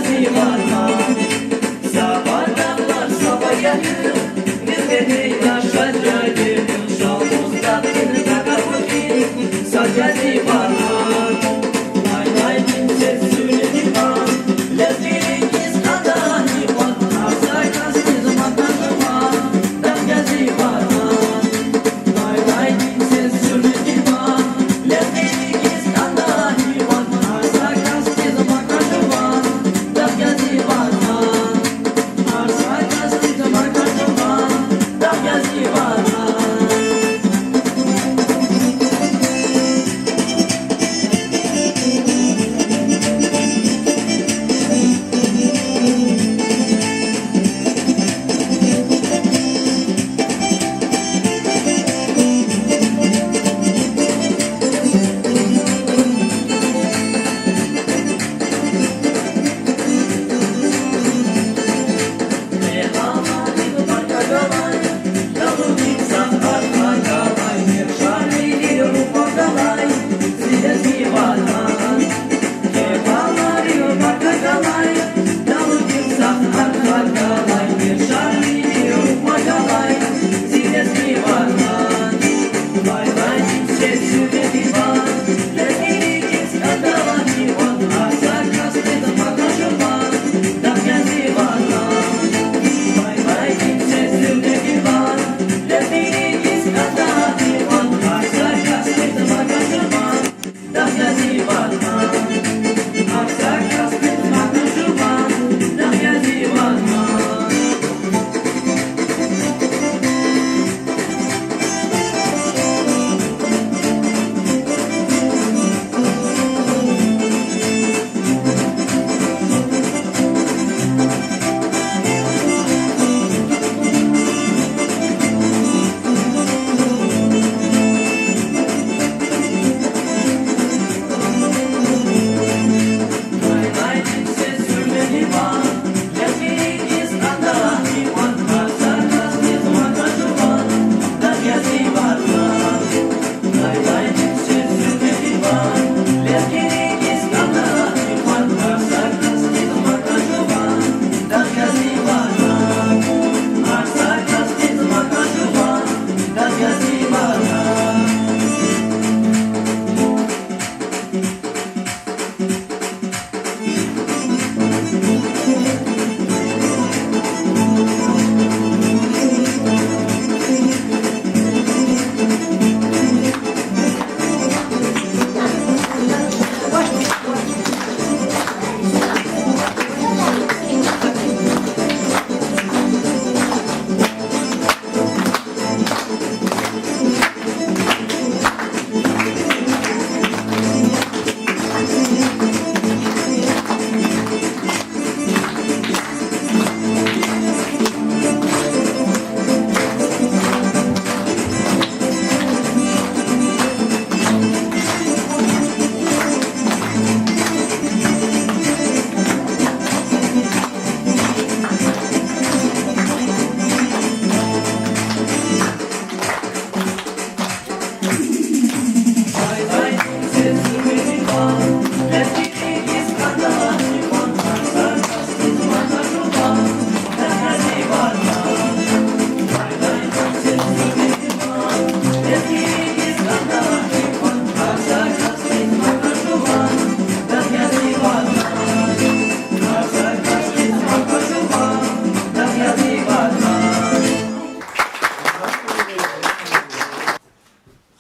gezi varma. Sabahdan var sabah gelir, bir beni yaşayacağım. Şalımızda bir kakapıkin, sagezi varma. Lay lay kimse sürüdü var, lezzetiniz kadar var. Arsa kastız matanı var, da gezi varma. Lay lay kimse sürüdü var, lezzetiniz kadar var. Arsa kastız matanı var, da gezi varma. Arsa kastız matanı var, da gezi varma.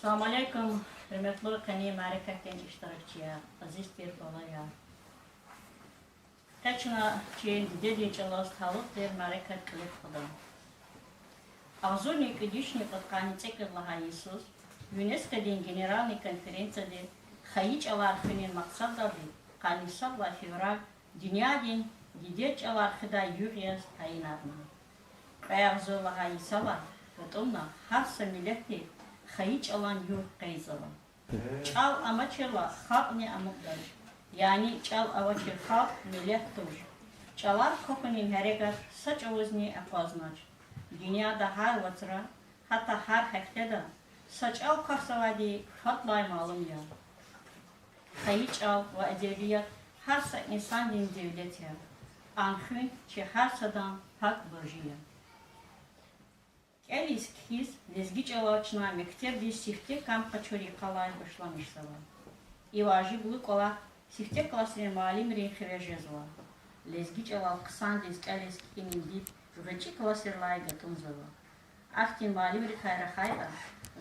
Selamünaleyküm. Hürmetli Kani Marifet'ten iştirakçıya, aziz bir olaya. Kaçına çiğin dedi çalas talık der marifet kılık kıdım. Azurnik ödüşnik atkani çekirlaha Isus, UNESCO'nun Generalni Konferensiyada Hayiç alarkının maksadları Kanisabla fevral Dünyadın gideç alarkıda yürüyüz tayin armağan. Bayağızırlaha Isala, Fıtımna, harsa milleti Hayiç alan yurt kayzalı. Çal amaçla halk ne amuklar. Yani çal avaçı halk millet tuş. Çalar kokunun harekat saç ovuzni apaznaç. Dünyada her vatıra, hatta her haftada saç al kasavadi hatlay malum ya. Hayiç al ve edebiyat her sa insan din devlet ya. anxın çeharsadan pak burjiya. Elis kiz lezgi çalaçına mektebdi sifte kampa çori kalay başlamıştılar. İvajı buluk ola sifte klasının malimrin xirejezva. Lezgi çalal kısan lezgi elis kinin dip jugaçı klasırlay gatınzava. Ахтин маливри хайрахайда,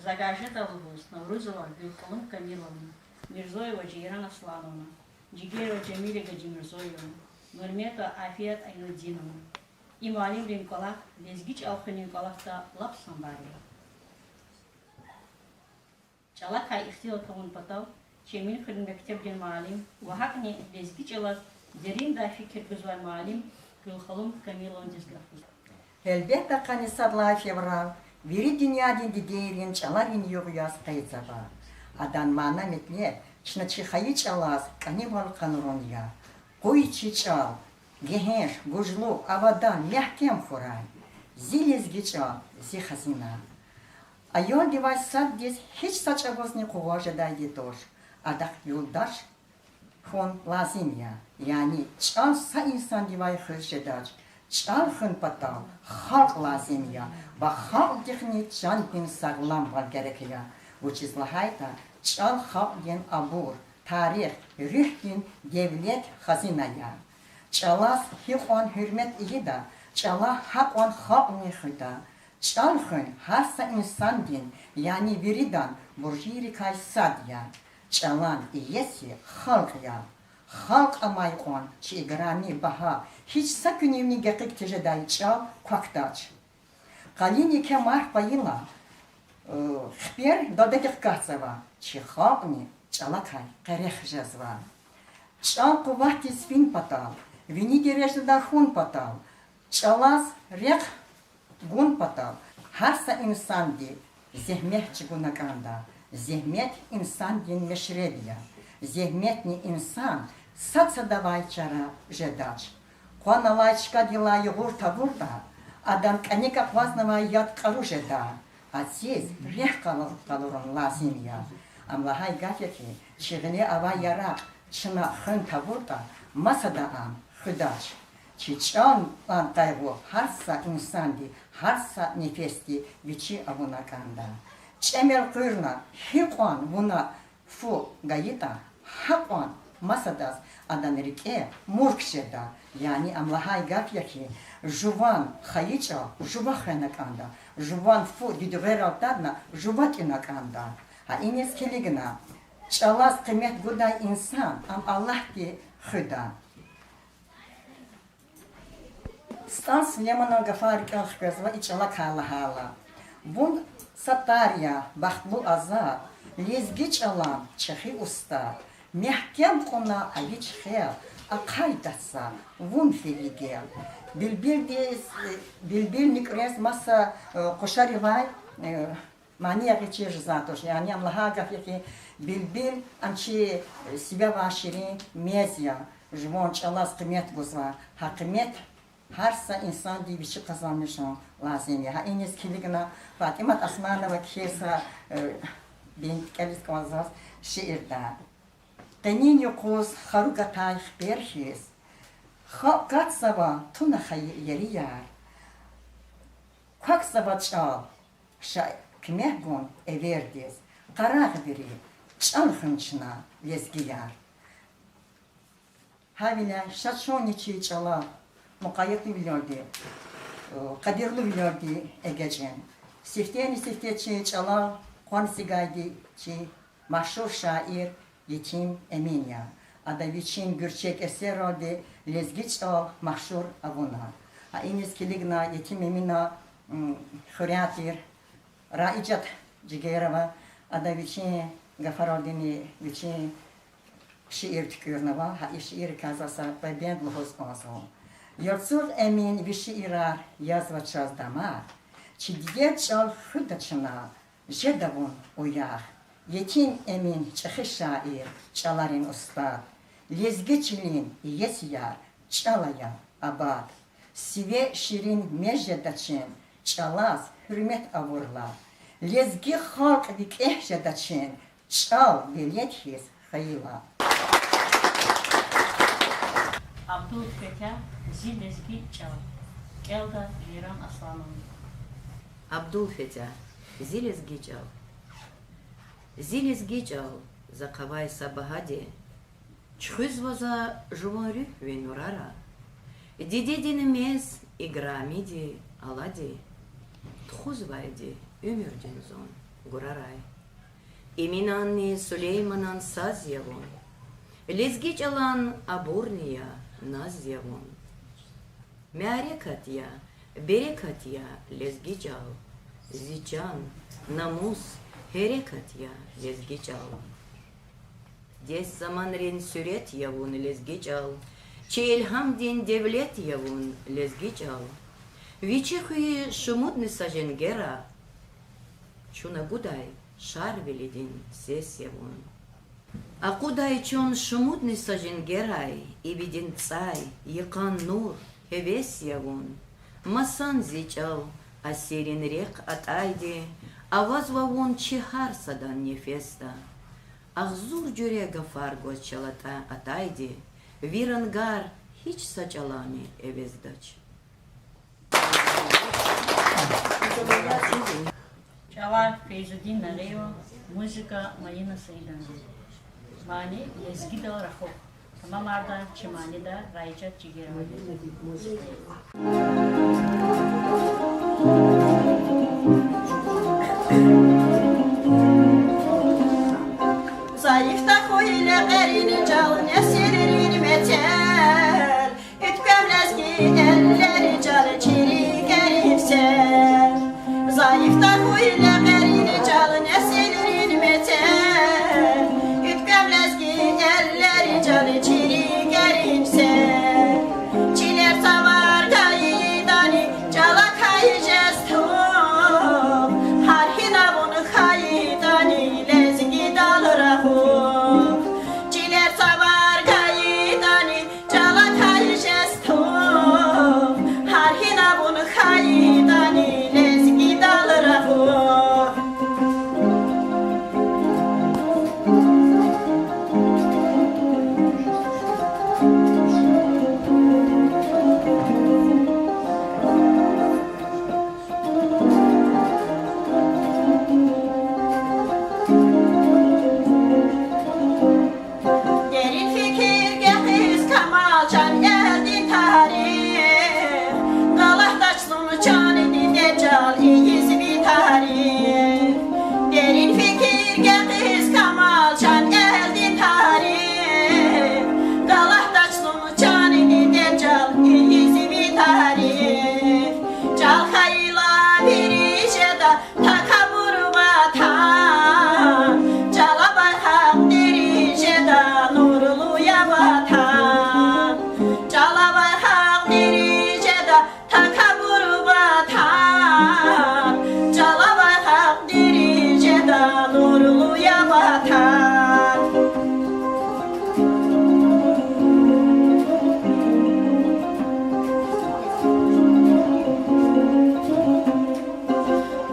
Загажета Лугус, Наврузова, Гюлькалым Камиловна, Мирзоева Джейрана Славовна, Джигерова Джамиля Гаджимирзоевна, Нурмета Афият Айнудиновна. И маливри Николах, Лезгич Алхын Николахта Лапсамбария. Чалакай ихтила Кавун Патау, Чемин Хрин Мектебдин Малим, Вахакни Лезгич Алас, Дерин Дафи Киргузвай Малим, Гюлькалым Камиловна Дизгафуз. Elbette kanisarlar fevral, veri dünyanın diğerin çalarin yoğuyaz kayıtzaba. Adan mana metne, çnaçı hayı çalaz, kanival kanurun ya. Koyçı çal, gehenş, bujlu, avadan, mehkem xoray. Zilezgi çal, zi hazina. Ayol divay saddiz, hiç saçagozni kuvajadaydı doş. Adak yoldaş, fon lazim ya. Yani çal sa insan divay hızjedaç. Çalhın patal, halk lazım ya. Ve halk dihni can bin sağlam var gerekiyor. Bu çizlahayda çal halk din abur, tarih, rüh din devlet hazine ya. Çalas hikon hürmet iyi da, çala hakon halk nihida. Çalhın harsa insan din, yani viridan burjiri kaysad ya. Çalan iyesi halk ya. Halk amaykon, çigrani baha, hiç sakünevni gekik tejeday çal, kwaktaç. Kalini kemar payila, xper dodakik katsava, çi halkni çalakay, kareh jazva. Çal kuvahti svin patal, vini derejda hun patal, çalas rek gun patal, harsa insan di, zehmet çigunaganda, zehmet insan din meşrebiya, zehmetni insan, Саца давай чара жедач. Куана лайчка дела югурта вурта, адам каника квазнава яд кару жеда. А здесь рех калурон лазимия. Амлахай гафяки, чигне ава ярак, чина хынта вурта, масада ам хыдач. Чичан лан тайгу харса инсанди, харса нефести вичи авунаканда. Чемер кырна, хикван вуна фу гаита, хакван Masadas adanrike murkşeda yani amlahay gafya ki juvan hayiça juva khanakanda juvan fu didveratadna juvatinakanda ha ines keligna çalas kıymet guday insan am Allah ki khida stans lemana gafarika khazva içala kalahala bun satarya bahtlu azar lezgiç alan çehi usta Mehkem kona ayiç xeya, akaydatsa, vun filigel. Bilbil nikres masa koşari vay, maniya geçir zatoş. Yani amlaha gafyaki bilbil ançi sibe vaşiri mezya, jvon çalas kıymet guzva. Ha kıymet harsa insan diye bir şey kazanmışım lazım ya. Ha en eskiligina Fatimat Asmanova kesa bint kelis kazaz şiirde. Tenin yokuz harukatay berhis. Kat sava tuna yeri yar. Kak sava çal. Şay kmehgun everdiz. Karak biri. Çal hınçına lezgi yar. Havile şaçoniçi çala. Mukayyetli biliyordu. Kadirli biliyordu egecen. Siftiyeni çala. Kwansi gaydi çi. Maşhur şair. Yetim Eminya. Adaviçin Gürçek eser oldu, lezgiç al, mahşur avuna. Ha iniz kiligna Yetim Emina hürriyatir, raicat Cigerova, adaviçin Gafar olduğunu viçin şiir tükürnava, ha şiir kazasa, ben luhoz olsun. Yurtsuz emin bir şiirar yazva çazdama, çidiye çal hüdaçına, jedavun uyar. Yetim emin çıkı şair, çalarin ustad. Lezgiçilin yesiyar, çalaya abad. Sive şirin mecdedaçin, çalaz hürmet avurlar. Lezgi halk vikehjedaçin, çal veliyet his hayla. Abdülfetah Zilezgi Çal. Gelda Jiran Aslanım. Abdülfetah Zilezgical. Zilezgical zakavay sabahadi. Чхызваза жуарю венурара. Дидединемез играмиди алади. Тхузвайди өмürден зон гурарай. Иминанни Сулейманан сазьявон. Лезгичалан абурния назьявон. Мярекатья, берекатья лезгичал. Зичан, намус, херекатья лезгичал. Дес заманрен сүрет явун лезгичал. Чейлхамдин девлет явун лезгичал. Вичихуи шумудны саженгера. Чунагудай шарвелидин сес явун. Акудай чон шумудны саженгерай. Ибидин цай, якан нур, хевес явун. Масан зичал, асерин рек атайди. Авазвавун чихар садан нефеста. Ахзур джурега фаргоз чалата атайди, вирангар hiç saçalami evezdaç. Çalar Feyzuddin Naleyo, muzika Malina Sayıdan. Mani Lezgi da Rahok. Tamamarda Çimani da Raycat Cigerali. Zayıf da koyuyla erini calın esirin meter. Ütkemlez ki elleri calı çirik erifser. Zayıf da koyuyla erini calın esirin meter. Ütkemlez ki elleri calı çirik erifser. Çiler savar kayıdani cala kayıcestum. Harhina bunu kayıdani lezgi dalırahum. Çiler savar kayıdani cala kayıcestum. Harhina bunu kayıdani lezgi dalırahum. Derin fikir gehiz kamal can geldi tarih. Galahtaçlını can idi deccal iyiz bir tarih. Derin fikir gehiz kamal can geldi tarih. Galahtaçlını can idi deccal iyiz bir tarih. Cal kayla bir işeda takabur vatan. Cala bayhak dericeda nurluya vatan. Cala bayhak dericeda takabur vatan. Cala bayhak dericeda nurluya vatan.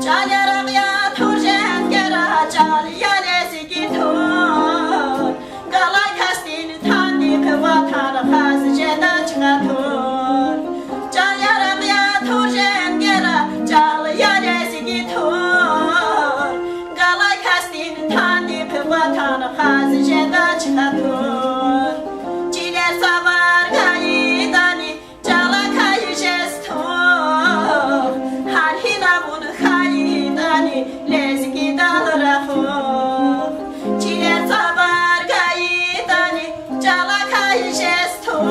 Cal yarak ya turjen gera cal yalezi gitur. Galay kastin tandik vatan hazceda çıgatur. Cal yarak ya turjen gera cal yalezi gitur. Galay kastin tandik vatan hazceda çıgatur. Çile savar kayıdani cala kayıcestur. Harhina bunu kayıdani lezgi dalırahum. Çile savar kayıdani cala kayıcestur.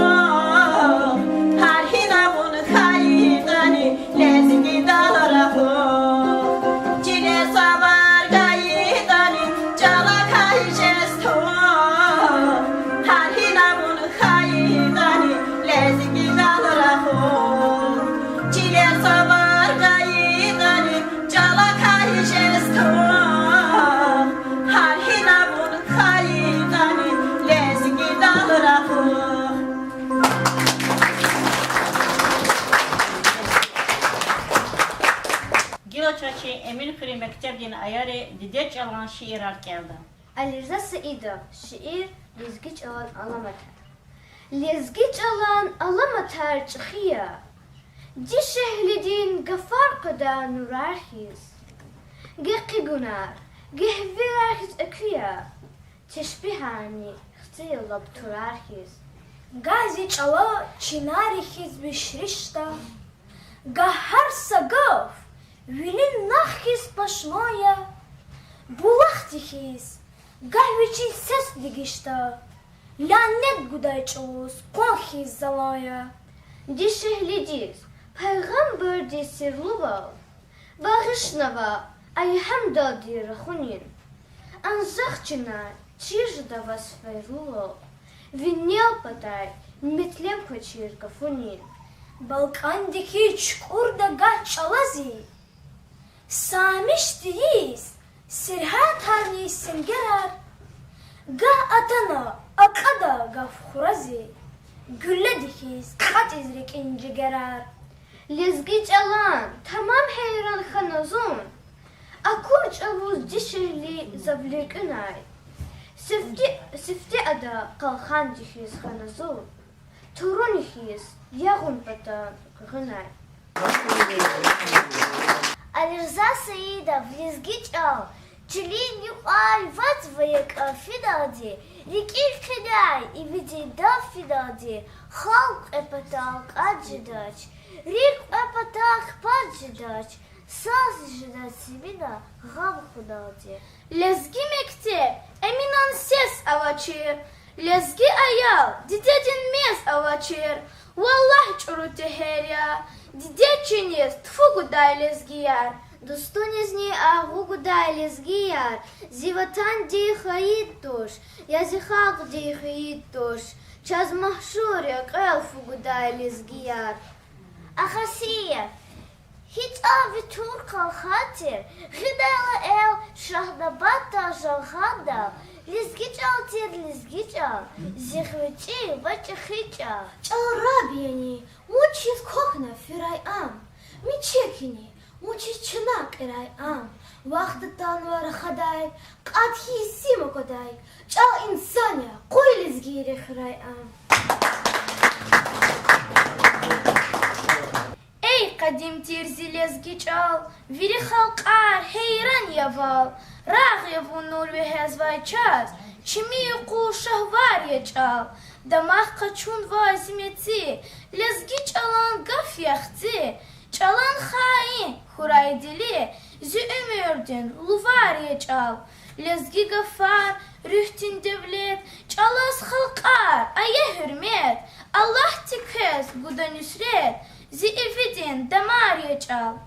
Harhina bunu kayıdani lezgi dalırahum. Çile savar kayıdani cala kayıcestur. Harhina bunu kayıdani lezgi dalırahum. Çile savar kayıdani cala kayıcestur. Harhina bunu kayıdani lezgi dalırahum. Giloçaçı Emin Kırı Mektebdin Ayarı Dideç alan şiir geldi. Alirza Saidov şiir Lezgiç olan alamatı. لێزگی چەڵان ئەڵەمە تارچخیە دی شەهلدین گەفارقەدا نوراخیز گەقی گونار گەهڤێراخیز ئەکویە تشبیهانی ختی لەبتوراخیز گازی چەڵە چیناریخیز بشریشتە گە هەر سەگەف وینین ناخیز پەشمایە بوڵەختیخیز گاوێکی سەس دیگیشتە لانەت گودای چەوز قۆخی زەڵایە دی شەهلیدیز پەیغەمبەر دی سیرلوبە باغشنەوە ئەی هەمدا دی رەخونین ئەنزەخچنە چیژ دەڤەس فەیڕوڵە ڤینێڵ پەتای متلێم کۆچیر گەفونین بەڵکاندێکی چکوور دەگا چەڵەزی سامیشتییز سرهات هارنی سنگەرار گا ئەتەنە ئەقەدا گەفخورەزی گولە دیخیز قەتیزرێک ئینجگەرار لێزگی چەڵان تەمام حەیران خەنەزۆن ئەکۆ چەوز دی شەهلی زەڤلێکەنای سفتی ئەدا قەڵخان دیخیز خەنەزۆن توڕۆنیخیز یاغون پەتان غنای Алирза Саидов, Лезгичал, Челин Юай, Ватваяк Фидади, Реки Кидай, и види да Фидади, Халк Эпаталк Аджидач, Рик Эпатах Паджидач, Саз Жидать Сибида, Гам Худади. Лезги Мектеп, Эминан Сес Авачир, Лезги Аял, Дидедин Мес Авачир, Валлах Чурутехерия, Дидечинес, Тфу Гудай Лезгияр, Достунезни Агу Гудай Лезгияр, Зиватан Ди Хаидтуш, Язихак Ди Хаидтуш, Чаз Махшурик Элфу Гудай Лезгияр. Ахасия, Хита Витуркал Хатир, Хидала Эл Шахдабата Жалхада, Лезгичал Тир Лезгичал, Зихвичи Вачахичал. Чалрабияни, Мучит Кохна Фирай Ам, Мичекини, Мучит Чунак Ирай Ам, Вахдатан Варахадай, Кадхи Симакодай, Чал Инсаня, Кой Лезгири Хирай Ам. Эй, Кадим Тирзи Лезгичал, Вири Халкар, Хейран Явал, Рагьеву Нурви Хезвай Час, Чимиюку Шахвар Ячал, Дамах Качун Вазимеци, Лезгичалан Гафьяхци, Чалан Хаин, Хурайдили, Зюэмюрдин, Лувар Ячал, Лезги Гафар, Рюхтин Девлет, Чалас Халкар, Ая Хюрмет, Аллах Тикхез, Гуданюсрет, Зиэвидин, Дамар Ячал.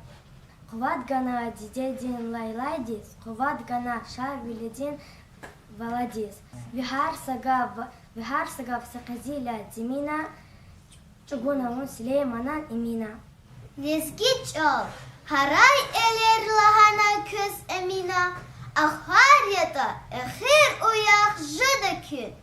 Куват Гана Дидедин Лайлайдис, Куват Гана Шавилидин Валадис, Вихар Сага Всаказиля Димина, Чугунамун Сулейманан Имина. Лезгичал, Харай Элер Лахана Көз Эмина, Ахарията, Эхир Уях Жидакин,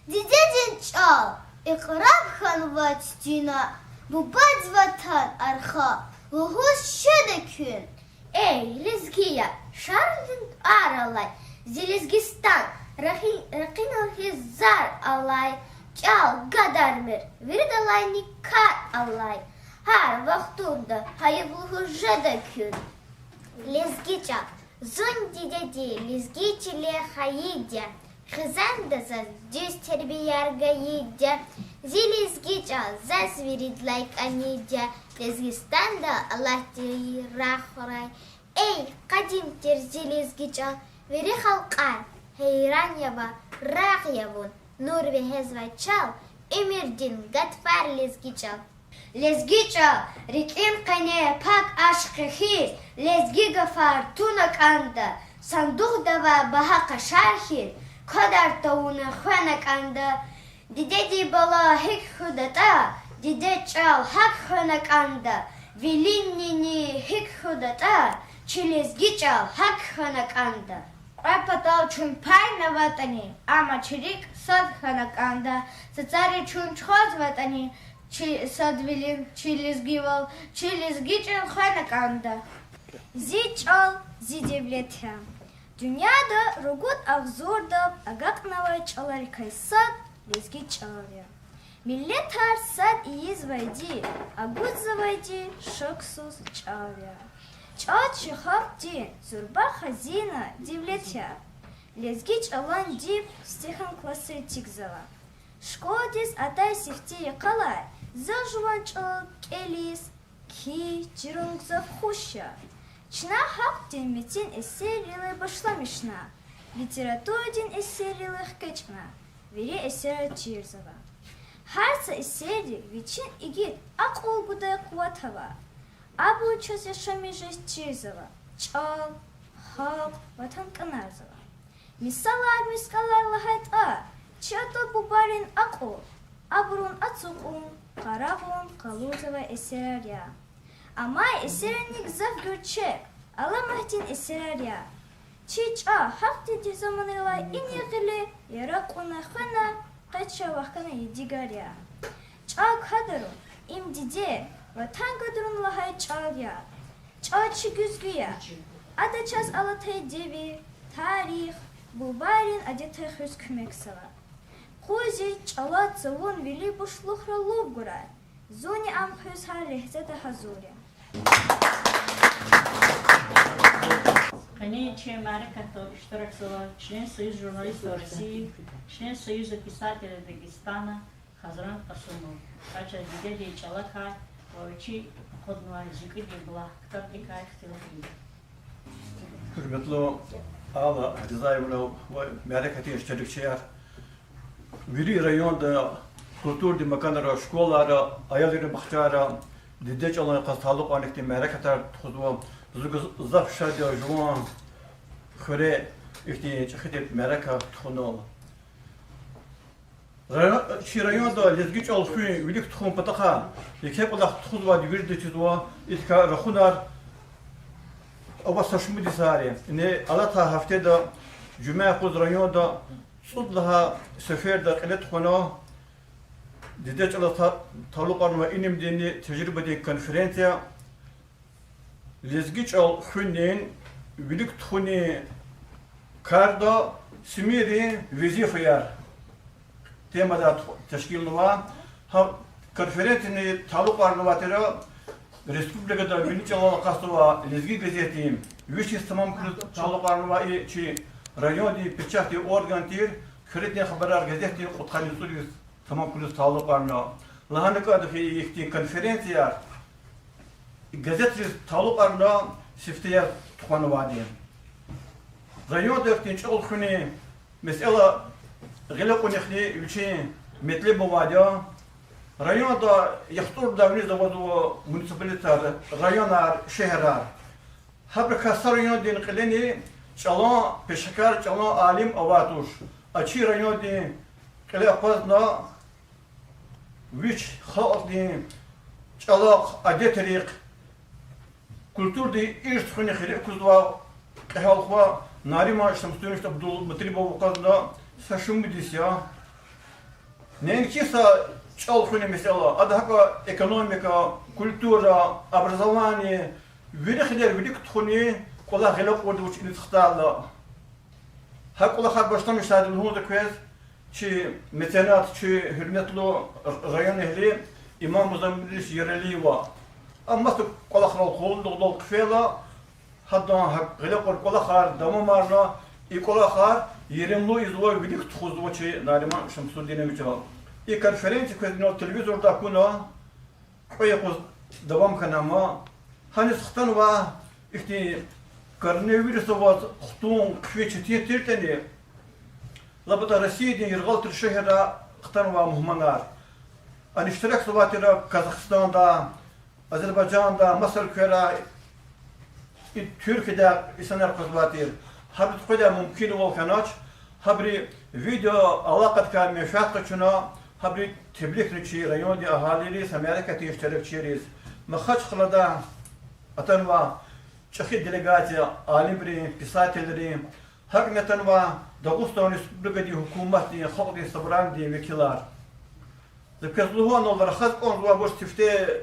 Дидедин Чал, Иқраб Ханват Дина, Бубадз Ватан Арха, Лугус Жидакин. Эй, Лезгия, Шарлин Аралай, Зелезгистан, Ракинал Хизар Алай, Чал Гадармир, Вирдалай Никар Алай, Хар Вахтурда, Хаевлуху Жедакюн. Лезгича, Зун Дидеди, Лезгичиле Хаидя, Хизандаза, Дюс Тербиярга Идя, Зелезгича, Зазвирид Лайк Анидя, Лезгистанда Аллах Рахурай. Эй, Кадим Терзи Лезгича, Вири Халкар, Хейран Ява, Рахьявун, Нурви Хезвай Чал, Эмирдин, Гатфар Лезгичал. Лезгичал, Риким Кане, Пак Ашкахис, Лезги Гафар, Тунак Анда, Сандух Дава Бахака Шархир, Кодар Тауна Хванак Анда, Дидеди Бала Хик Худата, Диде Чал Хак Хванак Анда, Вилиннини Хик Худата, Чилезгичал Хак Хванак Анда. Апатал чун пай на ватани, ама чирик сад ханаканда, сацари чун чхоз ватани, садвилин чилизгивал, чилизгичен ханаканда. Зичал зидевлетя. Dünyada rugut avzordab agaknavay çalar kaysat lezgi çalar. Millet her sad iyiz vaydi, a gud zavaydi şoksuz çağrı. Çağçı halk di, zurba hazina divletya. Lezgiç alan dip, stihan klası tikzava. Школа дес атай сихти қалай, зыл жуанчылық келис, ки жирыңзы хуща. Чына хақ ден метен эсерилы башламышна, литература ден эсерилы хкечна, вери эсера чирзава. Харса эсери вичин иги ақ олгудай куатава, абу чөз яшами жест чирзава, чал, хақ, ватан канарзава. Мискалар лахайт а, Чато бубарин аку, абрун ацукун, карагун, калузова эсераря. Амай эсеренник зав гürчек, аламахтин эсераря. Чича хакти дизаманила инегили, яракуна хана, кача вахкана едигаря. Чак хадару, им диде, ватангадрун лахай чаля. Чачи güzgüya, ада час алатай деви, тарих, бубарин адетай хüz kümeksala. Хузи чала цалун вели бушлухра ловгура. Зони амхюзха рехзета хазуря. Конечно, Марика Штараксова, член Союза журналистов России, член Союза писателей Дагестана, Хазран Касумов. Кача дедей Чалака, Вовчи Ходнуа Зикиди была, кто прикай хотел видеть. Hürmetli ağla Rizayev'le meraketi işçilikçiler, Viri rayonda kultur makanlara, şkollara, ayarları bahçara, dideç alan kastalık anekti merakatar tutuwa, zaf şadiya juan, xure ihti çekhit meraka tutuno. Rayonda lezgiç alfı vilik tutum pataka, yekep Allah tutuwa divirde tutuwa, itka rakhunar Ava saçımı disari. Ne alata haftada cuma kuz rayonda صدها سفير در قلت خنا دیدش على تعلق آن و اینم دینی تجربه دی کنفرانسیا لزگیچ al خونین ویلیک خونی کاردا سمیری وظیفه‌یار temada teşkil nuva ha konferansini تعلق آن و ترا Respublikada viliç alan kastova lezgi gazetim vişi tamam kulu تعلق آن و çi Rayon di pechahti organ tir, kreditne haberar gazeti qutqani surius tamam kulus taluqarna. Lahanaka da fi konferensiya gazeti taluqarna siftiyar tuqanu vadi. Rayon da fi çol khuni mesela gilaqu nixli ülçi metli bu vadi. Rayon da yaxtur davli zavadu municipalitar rayonar şehrar. Habr kasar rayon din qileni Çalan peşkar çalan alim avatuş. Açı rayon din kale apazna viç halk din çalak adetrik kültür di irt khuni khili kuzwa halkwa narima şamstun işte Abdul Mutriba vukazda saşum bidisya. Nenki çal khuni mesela adhaka ekonomika, kultura, образование, virikler virik khuni Kola gelip orada uç iletişimde hak ola har baştan müşahede bunu da kwez ki metenat ki hürmetli rayon ehli İmam Muzammil yerli var. Ama kola har kol kfela hatta hak gelip kola har damı marna kola har yerimli izlo bilik txuzdu ki Nariman Şamsuddin'e mücevap. Konferansı kwezno televizyonda kuna koyakuz devam kanama hani sıktan var işte Коронавирус вот хтун квечетие тиртени лабата Россия يرغلت الشهر اختاروا مهمنار الاشتراك سواتنا كازاخستان'da Azerbaycan'da Mısır köra Türkiye'de insanlar kızvatır habit koda mümkün olkanaç habri video alakat ka meşaqqatına habri tebliğ rayon di ahalili Amerika'da iştirakçıyız mahaç xılada atanva Çeşitli delegasya, alimleri, pисательleri, hakikaten var, Dağıstan Respublika'da hükümeti, halkı sabran diye vekiller. Zakezluğun olarak has onlara bu sifte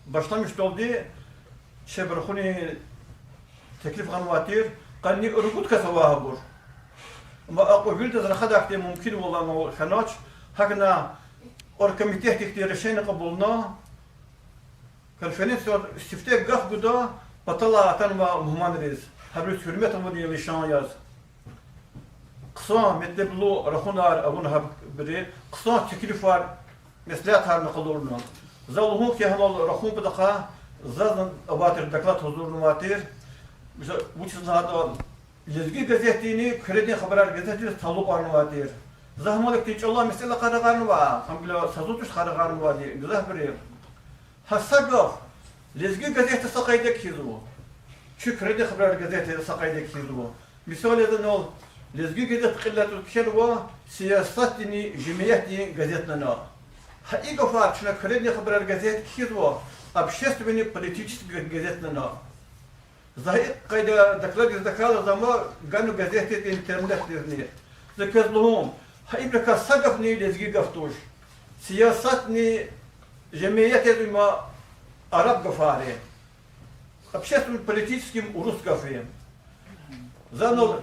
başlamış oldu. Şebrahuni teklif kanvatir, kanni örgüt kasava bur. Ama akıllı da zahadakte mümkün olan o kanaç, hakna оргкомитет техники решение قبولنا конференция استفتاء قف قدا بطلع تنما مهمان ريز حبرت حرمتهم ودي لشان ياز قصان متبلو رخونار أبونا بري قصان تكلفار مسلات هار نقدرنا زالهم كي هم رخون بدقة زاد أباتر دكلات حضور نواتير وش هذا لزقي جزيتيني كردي خبرات جزيتي طلب أرنواتير زهمولك تيجي الله مثل قرقانوا هم بلا سازوتش قرقانوا دي جزاه بري هالسقف لزقي جزيت سقايدك كيزو شو كردي خبرات جزيتي سقايدك كيزو مثال هذا نقول لزقي جزيت قلة الكلوة سياستني جمعيتي جزيتنا حقيقة فات شنا كردي خبرات جزيت كيزو общественный политический газетный. За когда доклады закала зама гану газеты интернет дерни. За казлом хайбрка сагав не лезги гафтуш. Сиясатни жемият эдума араб гафаре. Общественным политическим урус гафе. Занол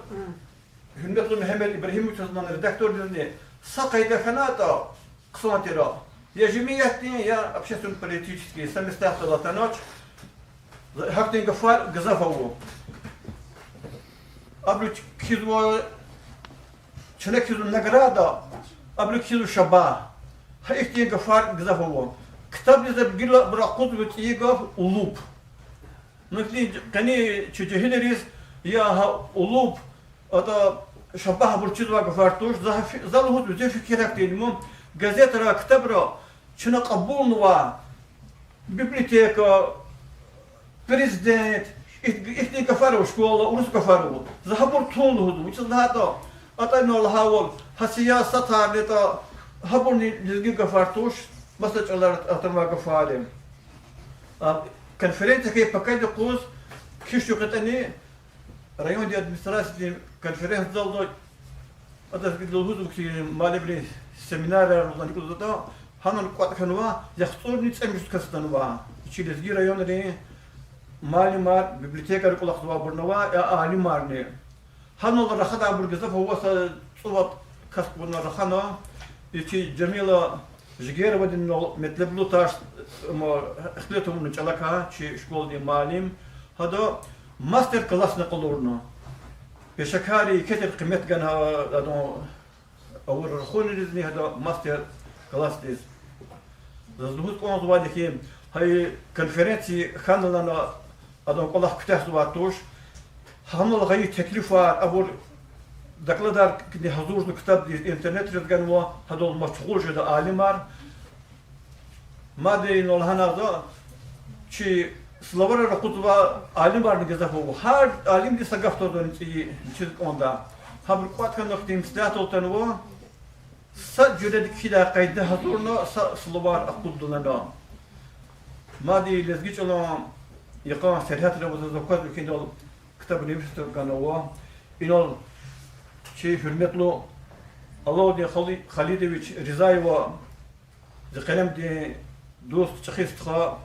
Хюнбетлу Мехмед Ибрахимович редактор дерни. Сакайда ханата ксантира. Я жемиятни, я общественно-политические самостоятельно ночь. Хактин гафар газафову. Аблю кизу человек кизу награда, аблю кизу шаба. Хактин гафар газафову. Китаб не забгила бракут вит игав улуп. Ну кани чужехилерис я улуп это шаба бурчизва гафар туш залухут вит фикирактин газета китабра чуна قبولنوا библиотека президент их кафару школа урус кафару захабур тулхуду which is hata ата нол хавол хасиясат харлета хабурни лизги кафартуш масачалар атама кафалем конференция ке покайда куз кишу катани район ди администрации конференция залдо ата гидулхуду ки малебли семинары разланкузата ханан кватханва яхтурни цемиш кастанва чилезги районри малимар библиотека кулахтва бурнова алимарни ханол рахада бургаза фоваса цуват каскбурна рахана ичи джамила жигерова дин метлеблу таш мо хлетум началака чи школди малим хада мастер класс нақлурна بشكاري كتر قيمت جنا هذا أول رخون اللي هذا ماستر كلاس ديز. زودت قوم زوادي كيم هاي كونفرنسي خاننا هذا كله كتير زواتوش هم الغاية تكلفة أول دكتور كني حضور الكتاب دي إنترنت رجعوا هذا المشغول جدا عالمار ما دي نولهنا هذا شيء Словара ракутва алим бар нигезафу хар алим ди сагафтодон чи чилконда хабр кватка нохтим статолтанво са журед кида кайда хатурно са словар акуддулана мади лезгичолом яка серхат рабоза закат киндол китаб нивстер ганова инол чи хурметлу Аллаудин Халидович Ризаева за калам ди дост чахистха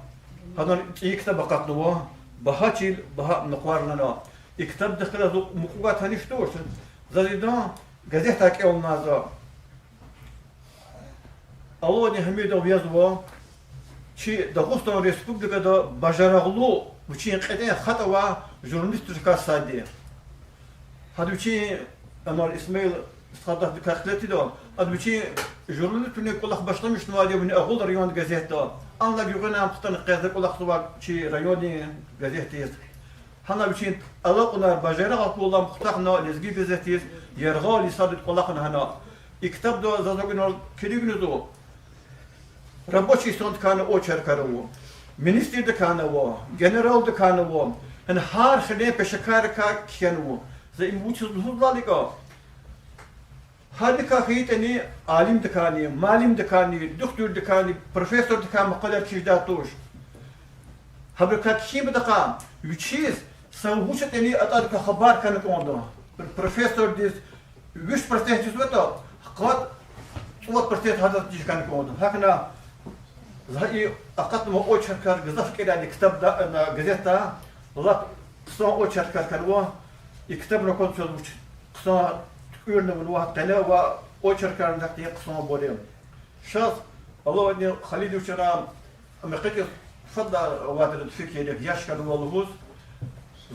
هذا يكتب قطوة بهاتيل بها نقوارنا يكتب دخل مقوات هنفتوش زادنا جزيتها كأول نازا الله نحمده ويزوا شيء دغوستان ريسبوبليكا دا بجارغلو وشي قدين خطوة جورناليستيكا سادية هذا شيء أنا إسماعيل صادق دكاخلتي دا هذا شيء جورناليستيكا كل خبشتمش نوادي من أغول ريون جزيتا أنا بيقولنا مختن قيادة كل خطوة شيء ريوني جزيتيس هنا بشين الله قلنا بجارغ كل مختنا لزجي جزيتيس يرغال يصادق كل خنا هنا يكتب دا زادقنا كريجنو Рабочий фронт кана очер караво, министр да канаво, генерал да канаво, ен хар хле пешакар ка кенво. За им учил зулалика. Халика хитани алим да кани, малим да кани, доктор да кани, профессор да кани мақадар киждатуш. Хабрикат хим да кам. Учис саухушат ени атарка хабар кана кондо. Профессор дис 20% чувството. Хат 20% хадат диш кана кондо. Хакна زهاي أقدم أوتشر كار جزاف كده الكتاب ده أنا جزيتها الله قصة أوتشر كار كانوا يكتب لكم شو قصة تقولنا من واحد تلاوة أوتشر كار نحكي قصة بوليم شخص الله أني خليل وشرام أمريكا فضل واتر الفكرة يشكر والله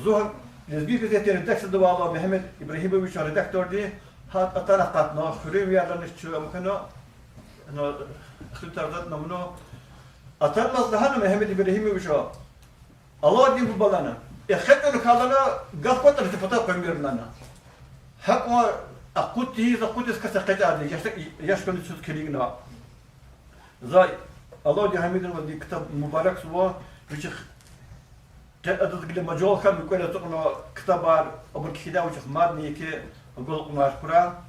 زهر لزبيك زي تردكس دوالله محمد إبراهيموفيتش ريدكتور دي هات أطلقتنا خريم يارنا شو أمكنا إنه اخترتنا منه أطلق لهنا محمد إبراهيموفيتش الله دي ببلانا إخذنا كذا قفوة التفتات كمير لنا حقا أقوتي أقوتي كسكت عادي يشكل شو كلينا زي الله دي حميد ودي كتاب مبارك سوا وش أدرك لما مجال كم يقول تقنا كتاب أبو كذا وش خمارني كي أقول قمار كرا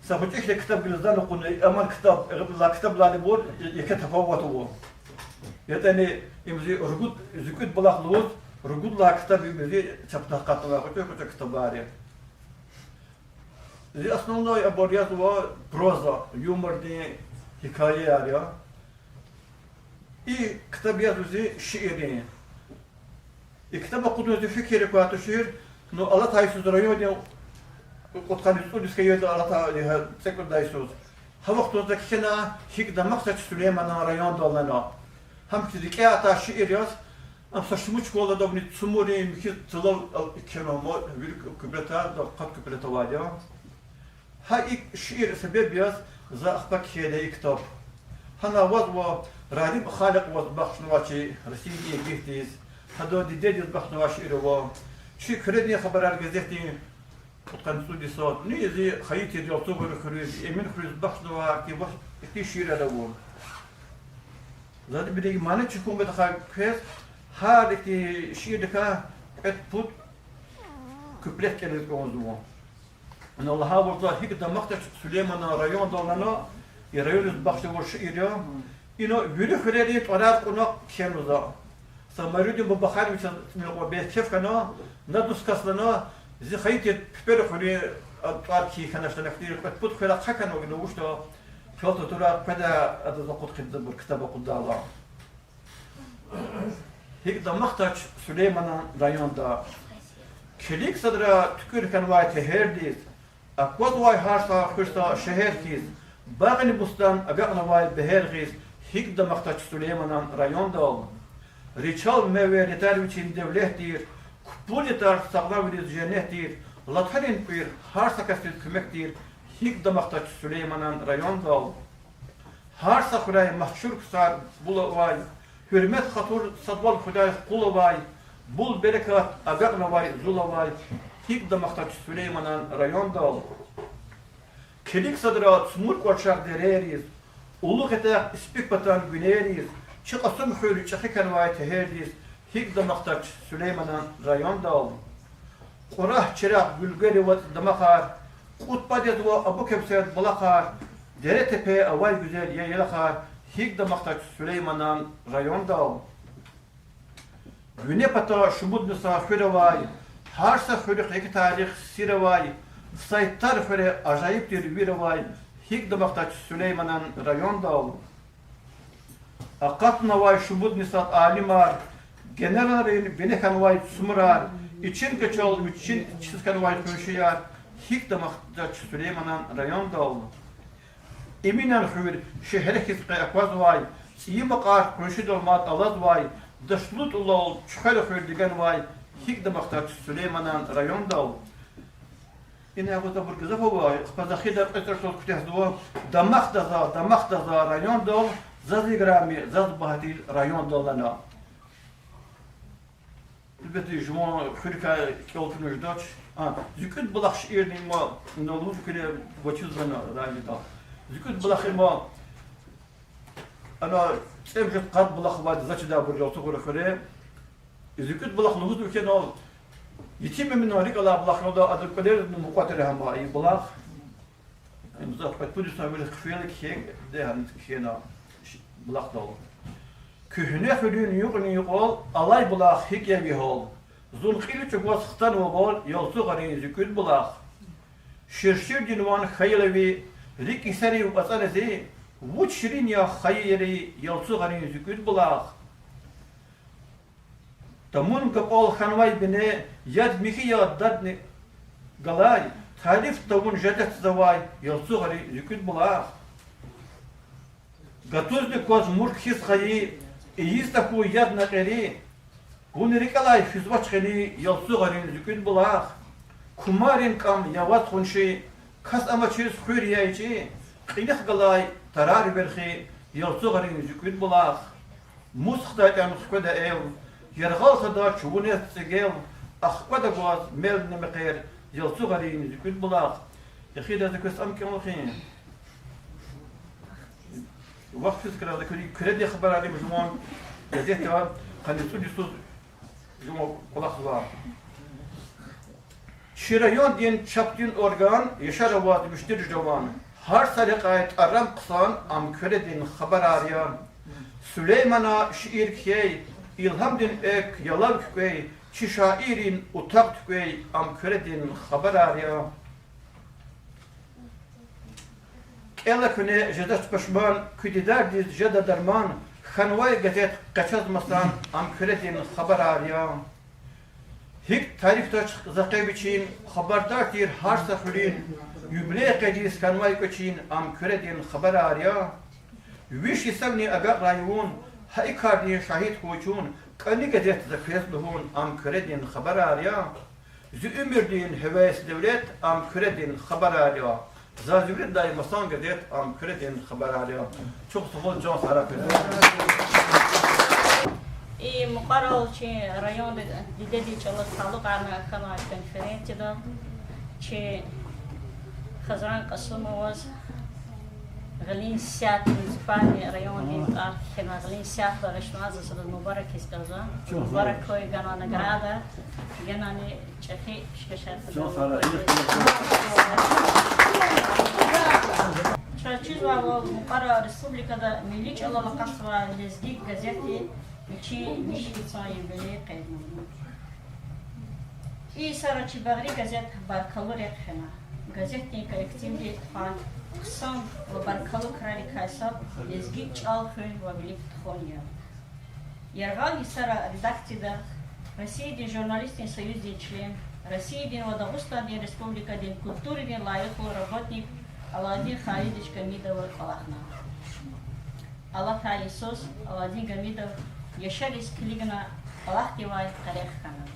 سأقول إيش الكتاب جلزان وقلنا أمان كتاب لا كتاب لا نقول يكتب فوق هو يعني يمزي رجود زكوت بلاخ لود رجود لا كتاب يمزي شبته قطعة كتب كتاب عارف زي أصلا أبوريات هو بروزا يومر دي حكاية عارف إيه كتاب يزوزي شعرين كتاب قدوة فكر كواتو شعر إنه الله تعالى سدريو دي قد كان يقول إسكايو ده الله تعالى سكر دايسوس هم وقت ذاك كنا هيك ده مقصد سليمان رايون دولنا هم كذي كأتا شعر ياس أم سشموش كولا ده بني تسموري مكيد تلو كنا ما بيرك كبرتا ده قد كبرتا واجا هاي شعر سبب ياس ذا أخبك هذا كتاب هنا وضع رادم خالق وضبخش نواشي رسيدي جهتيز هذا ديدي وضبخش نواشي إروا شيء كردني خبر الجزيتي وكان سودي صوت نيزي خيتي دي أكتوبر خريج إمين خريج بخش نواكي بخش كي شير الأول زاد بدي ما نتشكون بدخل كيس هذا كي شير دكا أتفوت كبلت كده كونزوم أن الله هاورد هيك ده مقطع سليمان رايون دولنا يرايون بخش ورشيريا إنه بيرو خريدي تورات كنا كينوزا سامريدي ببخار مثل ما بيتشف كنا ندوس كسلنا زي خيتي بيرو خري أطاركي كنا شلنا كتير كتبوت خلا خكنا وجنوشتا كلت تورات كذا أتذكر كتب بالكتاب قد الله هيك ده مقطع سليمان رايون دا كليك صدرا تكر كان وايت هيرديس أقوى واي هارسا خرسا شهر كيس باغني بستان أبيعنا واي بهرغيس هيك ده مقطع سليمان رايون دال ريتشال ميوي ريتالويتشين دولهتير كبوليتار ساغلاويريز جنهتير لاتحرين بير هارسا كاستير كمكتير هيك ده مقطع سليمان رايون دال هارسا خداي محشور كسار بولا واي hürmet xatur sadval Xuday qulu vay bul berekat agaqna vay zula vay hik da maqtaç Süleymanan rayon dal kelik sadra smur qoçaq dereriz ulu qeta ispik batan güneriz çıqasım xölü çıqıkan vay teheriz hik da maqtaç Süleymanan rayon dal qurah çıraq gülgeli vat damaqar qutbadet va abu kebset balaqar dere tepe avay güzel yayılaqar hik da maqtaç Süleymanan rayon dal güne pata şubud misafir vay harsa xörük iki tarih sire vay saytar xöre acayip bir vay hik da maqtaç Süleymanan rayon dal aqatna vay şubud misat alimar generalin benekan vay sumrar için geçol için çizkan vay köşeyar hik da maqtaç Süleymanan rayon dal Eminen xür şehre kisqe akvaz vay iyi maqar köşed olmat alad vay dışlut ulol çıkar xür digen vay hik de maqtaç Süleymanan rayon dal ina bu da burgazaf vay qazakhi da qeter tot kutahdu damaq da rayon dal zadi grami zad bahati rayon dalana Elbette juma xürka koltunuş doç züküt bulaq şiirnin ma nolu kule boçuzana rayda زكوت بلاخي ما أنا سأمشي قاد بلاخ بعد زاتش دا برجع تقول خير زكوت بلاخ لهود وكنا يتم من هذيك الله بلاخ نودا أدرك قدر من مقاتلة هم أي بلاخ إنزاح بتقول سامي الخفيلك هيك ده هنتكشينا بلاخ دال كهنة خلين يقول الله بلاخ هيك يبي هول زون خيل تقول سختان وقول يلصق غني زكوت بلاخ شرشير جنوان خيلوي Rik isari upasanesi vuç şirin ya hayri yalçı gani zükür bulaq. Tamun kapal xanvay bine yad mihi ya dadni galay tarif tamun jadat zavay yalçı gani zükür bulaq. Gatuzli koz murk his khayi, iyista ku yad naqeri, gunrikalay fizbaç khani yalsu garin zükün bulaq, kumarin kam yawat khunshi, kas amaçız khuriyayci, qinih galay tarar berxi yalsu garin zükün bulaq, musxda tam khada ev, yargal khada chubunet segel, akhwada goz mel nemqer yalsu garin zükün bulaq. Yakhida zakus am kamkhin. وقت فكرة ذاك كريدي خبر عليه مجموعة جديدة خلي تقولي صوت جمع قلاق زار شريان دين شابتين أورغان يشار واد مشتر جوان هر سرقة أرم قصان أم كريدين خبر عليه سليمانا شعير كي إلهام دين إك يلاق كي ششائرين أتاق كي أم كريدين خبر عليه Ela küne jedat pişman küdidar diz jeda derman xanvay gatet qaçaz masan am küretin haber arya hik tarifta zaqib için haberdar dir har safirin yüble qadis xanvay için am küretin haber arya wish ismni aga rayun hay kardi şahit koçun qani gatet zafiyat luhun am küretin haber arya zü ümirdin heves devlet am küretin haber arya Zazürit daima son gadet am küretin haber alıyor. Çok sağ Can Sarap. مقرر چه رایون دیده دی چلا تعلق عنا کنا کنفرانسی دا چه خزران قسم واز غلين سيات زفاني رایون دی آر کنا غلين سيات دارش ناز سر مبارک استازا مبارک کوی گنا نگرادا گنا نی چخی شکشت. Can Sarap. چیز و مقرر республикада ملی چلا لقص و لزگی گزیتی چی میشی سایه بله قید نمید. ای سر چی بغری گزیت برکلو ریخنا. گزیتی که اکتیم دید خان قسم و برکلو کراری کایساب لزگی چال خون و بلیک تخونیا. یرغالی سر редакции да Россия дин журналистин союз дин член, Россия дин Водогустан дин республика дин культуры дин лайыклы работник Аладдин Халидович Гамидов Аллахна. Аллах Иисус Аладдин Гамидов Яшарис Клигна Аллах Дивай Тарих Хана.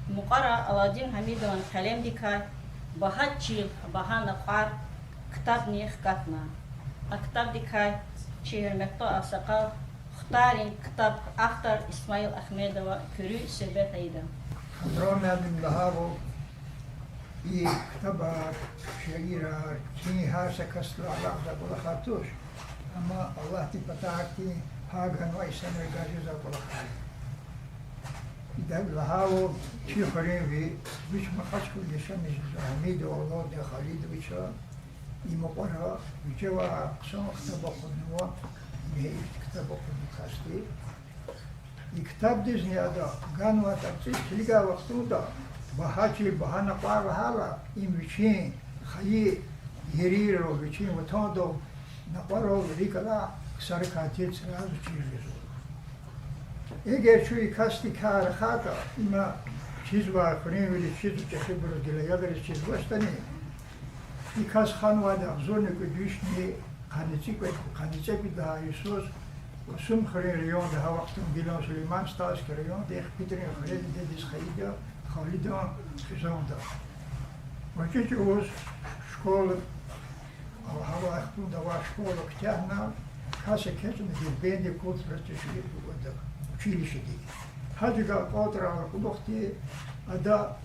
Мукара Аладдин Хамидов Халем Дикай Бахатчил Бахана Қар Ктаб Них Катна. А Ктаб Дикай Чирмекто Асақал Хтарин Ктаб Ахтар Исмаил Ахмедова Күрі Сөбет Айда. Роме Абдуллахову и ктаба шаира кини хаса касла Аллах забула хатуш ама Аллах ти патахти хаган ва исамер гази забула хат идаг лахаво чи харинви вич махачку лешамиш Хамид Олод Халидовича и мопара вичева сон ктаба худнова не ктаба худнухасти и ктаб дизняда ганва такси чилга вахтуда Bahçe bahana parhala imçin xayi yeriro biçin vatodo naparo rikala sarkatit sraz çiziyor. Eğer şu ikasti kar khata ima çiz var kuni çiz çekibur dile yagar çiz baştani ikas xanvada zone ku düşni kanıcık bir daha Yusuf sum khariyon da vaqtun bilan Süleyman stas kariyon de Peter'in khaydi de xayda Халида Хизанда. Вачити оз школа, хава ахтун дава школа ктяна, хасе кетен дибенде културати шули бугада училище ди. Хадига котра кудохти ада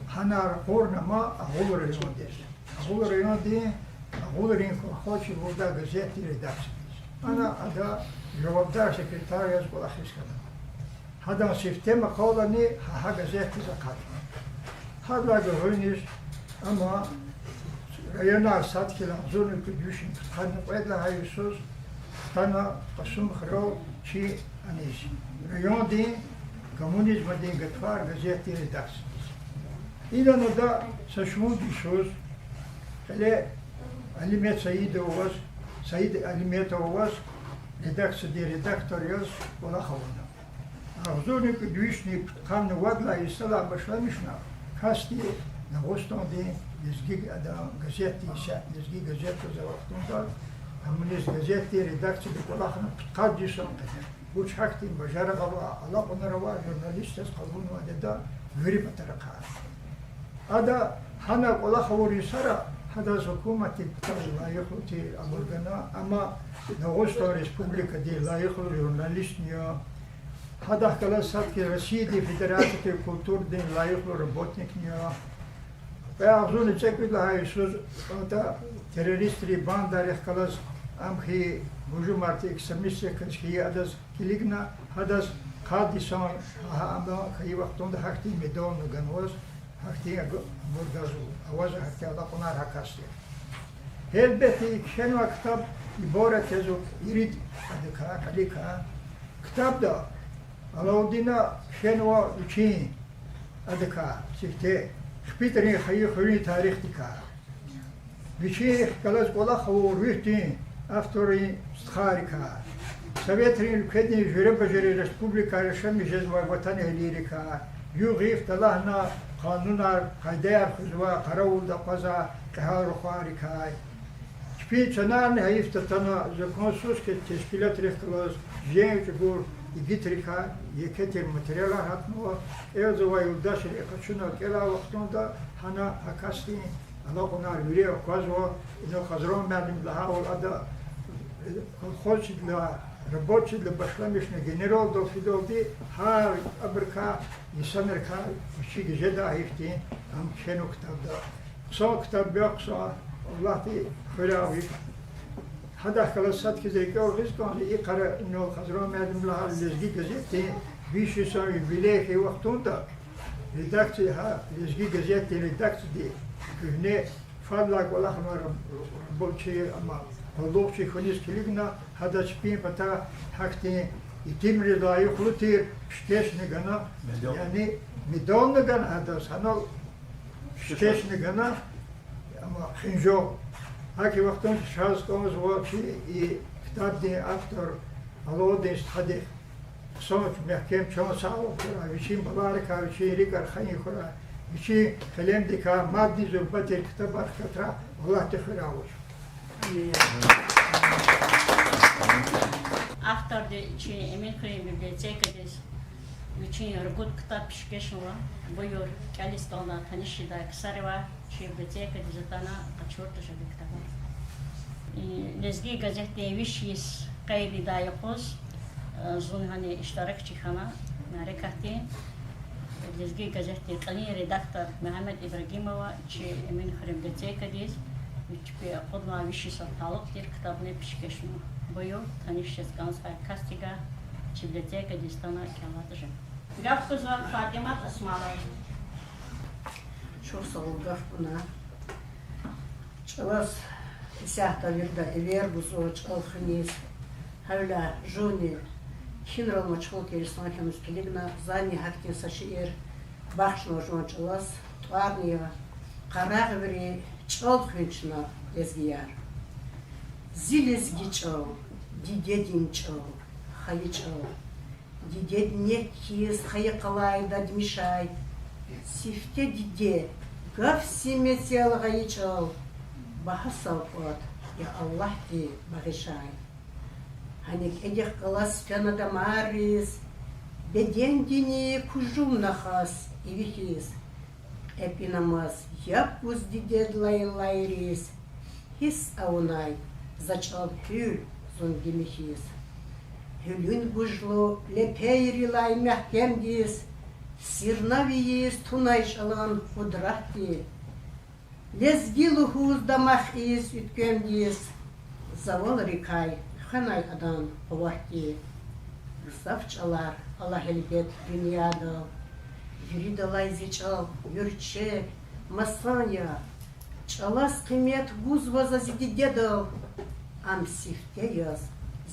ханар корнама агул район дес. Агул район ди агул район хочи вода газети редакции. Ана ада жавабдар секретария школа хискана. Hadam sistema kolani ha gazete zakat. Hadla görünüş ama rayona sat kilan zonu kudüşün. Hanı edla hayırsız tana asum khro çi anis. Rayon din komünizm din gatvar gazete redaks. İlano da saşmu dişoz. Hele Alimet Said Alimet Ovaz redaktor yoz ola khavana. Авзорник двишник камне вагла и села башламишна касти на гостон де лезги ада газети ша лезги газету за вақтунда Амнис газети редакции колахна птадисон. Буч хактин бажара гава ала онарава журналистас калбуну адеда вирипатарака. Ада хана колахавури сара хада сукумати лайхути амургана ама Дагестан республика ди лайху журналистния хада кала садки России Федерации культурный лайху работникния. Пеагзуни чеквила Иисус ада террористри бандарих калас амхи бужу марти экстремистия каншки адас килигна хадас кадисан ама кай вақтон да хакти медон ганвас хакти бурдазу аваза хакти ала қонар хакасти элбети кшенва китаб ибора кезу ирид адка калика китаб да алаудина кшенва учи адка сихте خبيتري خيخوني تاريخ تكا بشي كلاس قولا خور ويتين افتوري ستخاريكا سويتري الكدني جرب جري ريسبوبليكا رشمي جزوا وطن هليريكا يغيف تلاهنا قانونا قايدار خزوا قرول دا قزا كهار خواريكا شبي چنان هيف تتنا زكونسوس كتشكيلات ريخلاس جيم جبور يجيتريكا يكتر ماتريالا هاتنو ايوزوا يوداش ريخشونا كلا وقتون دا هنا هكاستي الله قنار يريو قازوا انو خزرون معلم لها والادا خوش لا ربوتش اللي بشلمشنا جنرال دو فيدول دي هاي ابركا يسمركا وشي جدا هيفتين ام شنو كتاب دا صو كتاب بيقصا والله تي خلاوي هذا خلاصات كذا ورزق كان يقرأ إنه خزرون معلم لها لزقي جزيتي بيش يسوي بليه وقتون دا لدكتي ها لزقي جزيتي لدكتي دي كهني فضلك ولا خمر بولشي أما بلوشي خنيس كلينا هذا شبين بتا حكتي يتم رضا يخلطير شتيش نجنا يعني ميدون نجنا هذا سنال شتيش نجنا أما خنجو هاكي وقتون شاز كومز وقتي كتاب دي أكتر على ديست حديث صوت محكم شون ساو كرا بيشين بباركا بيشين ريكار خني كرا بيشين كلام ديكا مادي زربتي الكتاب كترا والله تخراوش. After the için emin kırayım bibliotekadır. Üçün rgut kitap pişkeşnova. Buyur Kalistan'da tanışıda kısarıva. Bibliotekadır zatana kaçırtı şöyle kitabı. Lezgi gazete vişis kaydı dayakos. Zun hani iştirakçı hana merakati. Lezgi gazete kani redaktör Mehmet İbrahimova çi emin kırayım bibliotekadır. Ve kodma vişis atalıktır kitabını pişkeşnova. Бою, конечно, Ганская Кастига, библиотека Дистана Калатыжа. Гавкуза Фатима Тасмалай. Шурсал гавкуна. Чалас сяхта вирда эвербус оч алхнис. Хавла жони хинрал мачхол керсан хемус келигна зани хактин сашир бахшно жон чалас тварния карагври чалхвична лезгияр. Зилес гичал, дидедин чал, хай чал, дидед не кис, хай калай да дмишай, сифте диде, гав симесел хай чал, бахасал кот, я Аллах ди багишай. Ханик эдих калас фенада марис, беден дини кужум нахас и вихис, эпинамас, якус дидед лай лайрис, хис аунай. Зачал хюл зонгимихис. Хюлюн бужло лепейрилай мягкемдис, сирнавиис тунайшалан худрахти. Лезгилухуз дамахис үткемдис, завал рикай ханай адан овахти. Савчалар Аллах элбет дуньяда, юридалай зичал юрчек, масanya. Чалас кымет гуз вазазиди дедал, ам сифте яз,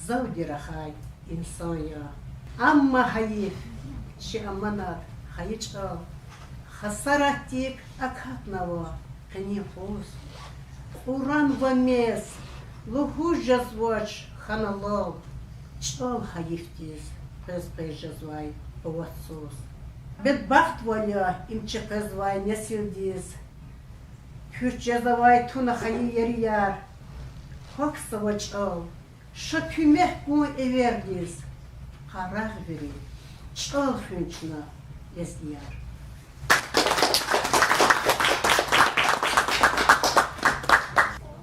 завдирахай инсания. Амма хаиф, чи аманат, хаичал, хасаратик акатнава, кани хуз. Уран вамес, луху жазвач ханалал, чал хаифтиз, песпей жазвай, оватсус. Бедбахт валя, имче пезвай, несилдиз, Kürtçe zavay tuna hayı yeri yer. Hoksava çal, şöpümek bu everdiz. Karar veri, çal hünçna, lezdiyar.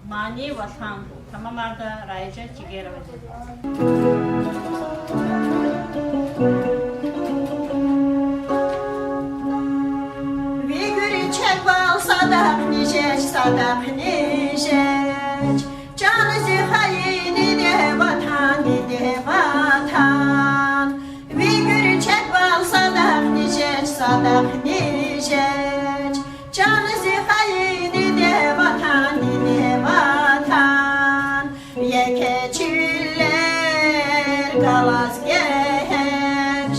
Mani vatan, tamamarda Rayca Tigerova. Vigri çek bal sadak niceç, sadak niceç. Canı hayini de vatan, de vatan. Vigri çek bal sadak niceç, sadak niceç. Canı hayini de vatan, de vatan. Yekeçiller galaz geç,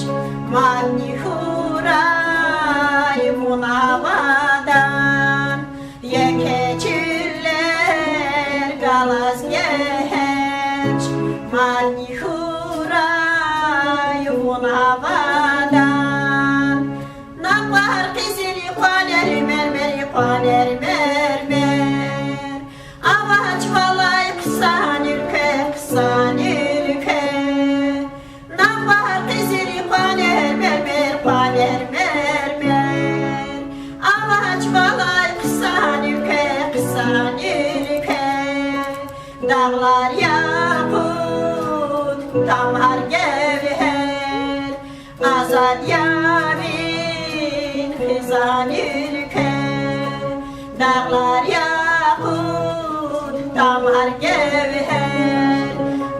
madni huray munavadan. Yekeçiller galaz geç, madni huray munavadan. Nakbar kızili kwaler mermer, kwaler mermer. Avaç valay kısan ülke, kısan ülke. Nakbar kızili kwaler mermer, kwaler mermer. Avaç valay kısan ülke, kısan ülke. Dağlar yakut, damar gevher. Azad yamin, hizan ülke. Dağlar yakut, damar gevher.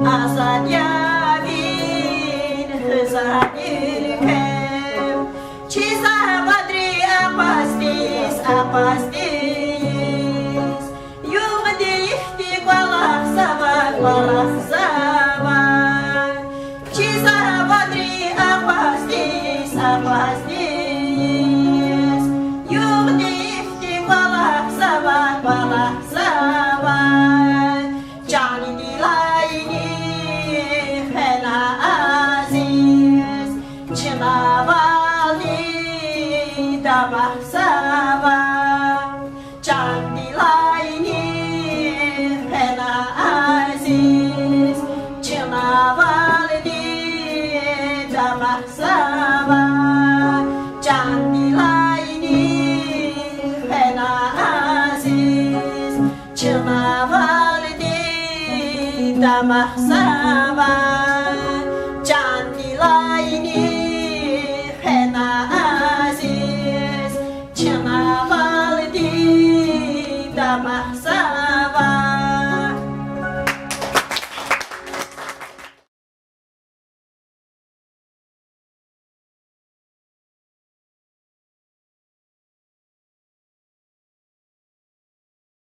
Azad yamin, hizan ülke. Çiza badri apastis, apastis. Yuğ deyifti balak sabah, balak sabah. Çiza badri apastis, apastis. Yuğ deyifti balak sabah, balak sabah. Cani dilayni fena aziz. Çınavali dabah sabah. Can dilayni fena aziz. Çınavali dabah sabah. Can dilayni fena aziz. Çınavali dabah sabah.